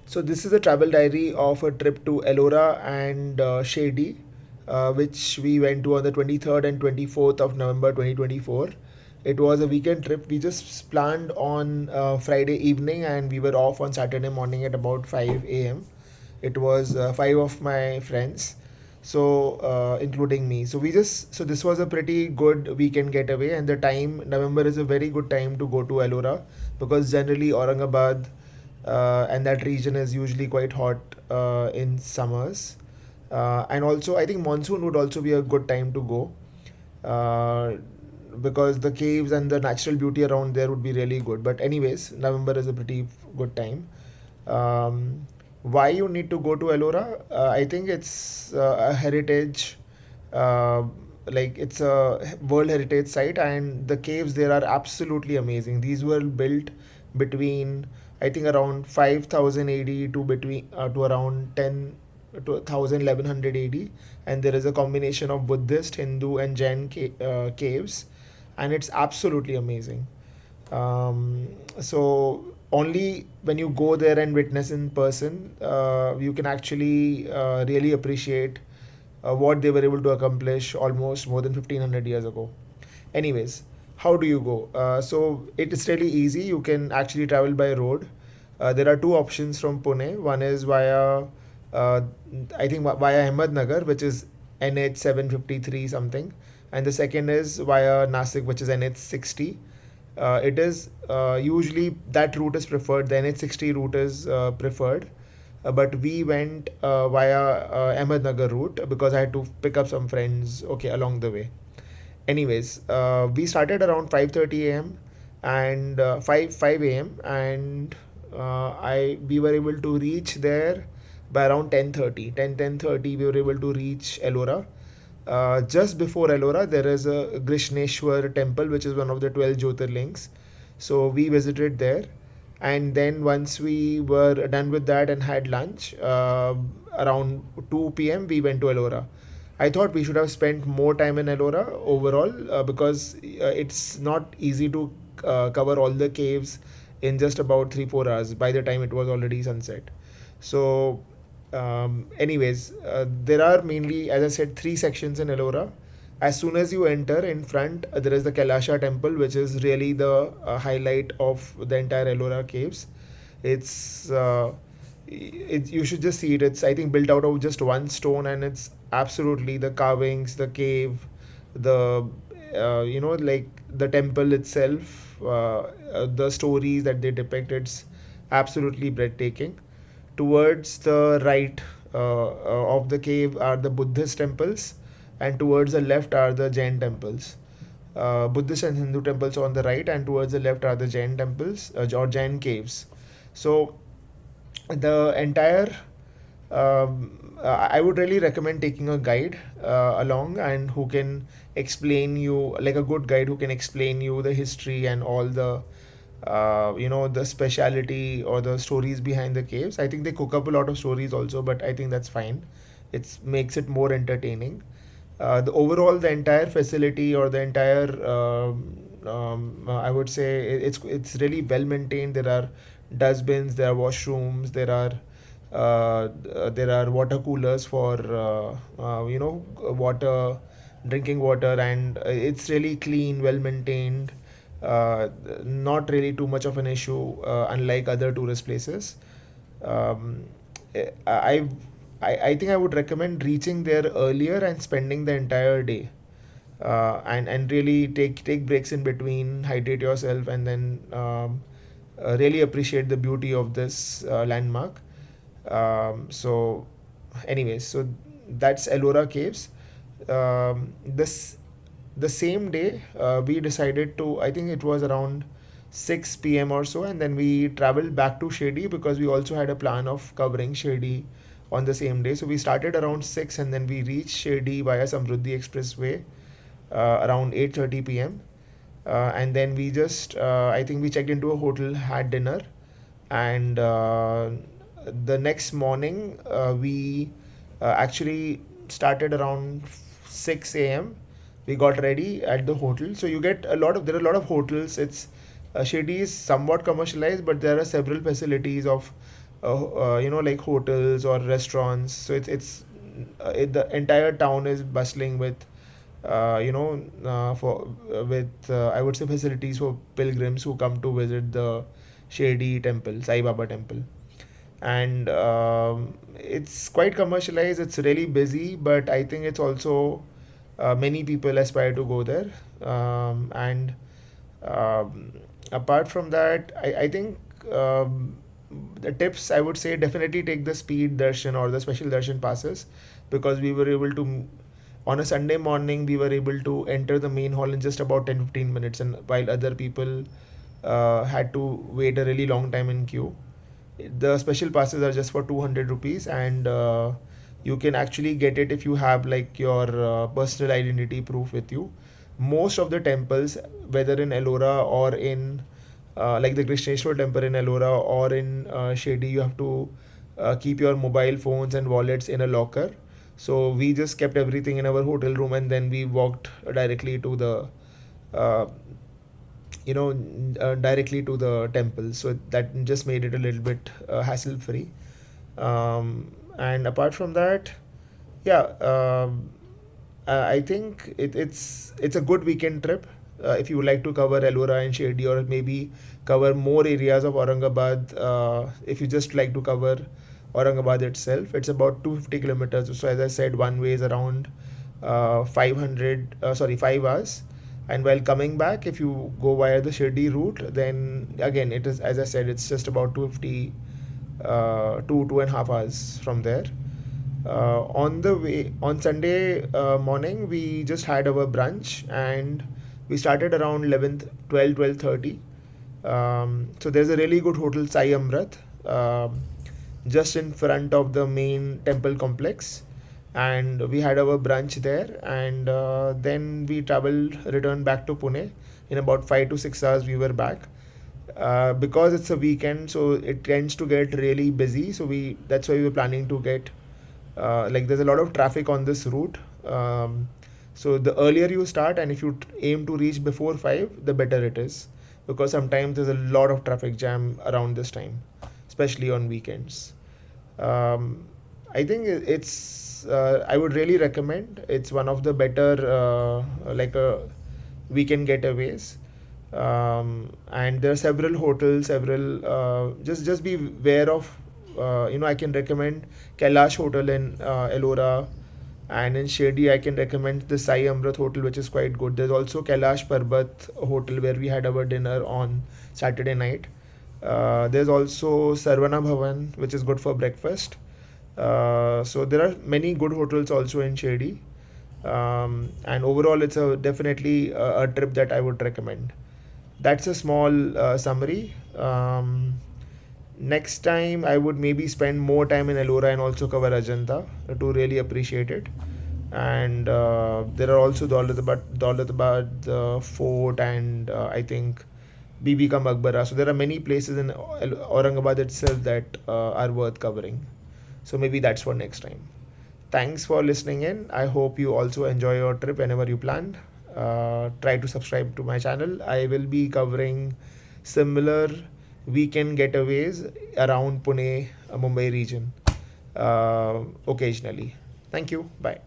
So this is a travel diary of a trip to Ellora and Shirdi, which we went to on the 23rd and 24th of November 2024. It was a weekend trip. We just planned on Friday evening and we were off on Saturday morning at about 5 a.m. It was five of my friends, so including me. So this was a pretty good weekend getaway, and the time November is a very good time to go to Ellora because generally Aurangabad and that region is usually quite hot in summers. And also, I think monsoon would also be a good time to go uh, because the caves and the natural beauty around there would be really good. But anyways, November is a pretty good time. Um, why you need to go to Ellora? I think it's a heritage, uh, like it's a World Heritage site, and the caves there are absolutely amazing. These were built between I think around 5000 AD to around 10 to 1100 AD, and there is a combination of Buddhist, Hindu, and caves, and it's absolutely amazing. So only when you go there and witness in person, you can actually really appreciate what they were able to accomplish almost more than 1500 years ago. Anyways, how do you go? So it is really easy. You can actually travel by road. There are two options from Pune. One is uh, I think via Ahmednagar, which is NH 753 something, and the second is via Nasik, which is NH 60. It is usually that route is preferred. The NH 60 route is preferred, but we went via Ahmednagar route because I had to pick up some friends. Okay, along the way. Anyways, we started around 5:30 a.m. and 5 a.m. and I we were able to reach there by around 10:30. 10:30 we were able to reach Ellora. Just before Ellora, there is a Krishneshwar temple, which is one of the 12 Jyotirlings. So we visited there. And then once we were done with that and had lunch, around 2 p.m., we went to Ellora. I thought we should have spent more time in Ellora overall because it's not easy to cover all the caves in just about 3 4 hours by the time it was already sunset. So anyways, there are mainly, as I said, three sections in Ellora. As soon as you enter in front, there is the Kailasha temple, which is really the highlight of the entire Ellora caves. It's you should just see it. It's I think built out of just one stone, and it's absolutely the carvings, the cave, the like the temple itself, the stories that they depict. It's absolutely breathtaking. Towards the right of the cave are the Buddhist temples, and towards the left are the Jain temples. Buddhist and Hindu temples on the right, and towards the left are the Jain temples or Jain caves. So the entire I would really recommend taking a guide along and who can explain you like a good guide who can explain you the history and all the the speciality or the stories behind the caves. I think they cook up a lot of stories also, but I think that's fine. It makes it more entertaining. The entire facility or the entire I would say it's really well maintained. There are dustbins, there are washrooms, there are water coolers for water, drinking water, and it's really clean, well maintained. Not really too much of an issue, unlike other tourist places. Um, eh, I, I think I would recommend reaching there earlier and spending the entire day, and really take breaks in between, hydrate yourself, and then really appreciate the beauty of this landmark. So, anyways, so that's Ellora Caves. This the same day we decided to. I think it was around 6 p.m. or so, and then we traveled back to Shirdi because we also had a plan of covering Shirdi on the same day. So we started around 6, and then we reached Shirdi via Samruddhi Expressway around 8:30 p.m. And then we just I think we checked into a hotel, had dinner, and the next morning we actually started around 6 a.m. We got ready at the hotel. So you get a lot of there are a lot of hotels. It's Shirdi is somewhat commercialized, but there are several facilities of like hotels or restaurants. So the entire town is bustling with for with I would say facilities for pilgrims who come to visit the Shirdi temple, Sai Baba temple. And it's quite commercialized. It's really busy, but I think it's also many people aspire to go there. And um, apart from that, I think the tips I would say, definitely take the speed darshan or the special darshan passes, because we were able to, on a Sunday morning, we were able to enter the main hall in just about 10-15 minutes, and while other people had to wait a really long time in queue. The special passes are just for 200 rupees, and you can actually get it if you have like your personal identity proof with you. Most of the temples, whether in Ellora or in like the Krishneshwar temple in Ellora or in Shirdi, you have to keep your mobile phones and wallets in a locker. So we just kept everything in our hotel room, and then we walked directly to the uh, directly to the temple. So that just made it a little bit hassle free. And apart from that, yeah, I think it's a good weekend trip. If you would like to cover Ellora and Shirdi, or maybe cover more areas of Aurangabad, if you just like to cover Aurangabad itself, it's about 250 kilometers. So as I said, one way is around 5 hours. And while coming back, if you go via the Shirdi route, then again, it is, as I said, it's just about 250, 2.5 hours from there. On the way, on Sunday morning, we just had our brunch, and we started around 11th, 12:30. So there's a really good hotel, Sai Amrat, just in front of the main temple complex, and we had our brunch there, and then we returned back to Pune. In about 5 to 6 hours, we were back. Because it's a weekend, so it tends to get really busy. So that's why we were planning to get like there's a lot of traffic on this route. So the earlier you start, and if you aim to reach before 5, the better it is, because sometimes there's a lot of traffic jam around this time, especially on weekends. um, I think it's I would really recommend. It's one of the better like a weekend getaways. And there are several hotels, several just be aware of. I can recommend Kailash Hotel in Ellora, and in Shirdi I can recommend the Sai Amrit Hotel, which is quite good. There's also Kailash Parbat Hotel, where we had our dinner on Saturday night. There's also Sarvana Bhavan, which is good for breakfast. So there are many good hotels also in Shirdi. And overall, it's definitely a trip that I would recommend. That's a small summary. Next time, I would maybe spend more time in Ellora and also cover Ajanta to really appreciate it. And there are also Daulatabad Fort, and I think Bibi Ka Maqbara. So there are many places in Aurangabad itself that are worth covering. So maybe that's for next time. Thanks for listening in. I hope you also enjoy your trip whenever you plan. Try to subscribe to my channel. I will be covering similar weekend getaways around Pune, Mumbai region occasionally. Thank you. Bye.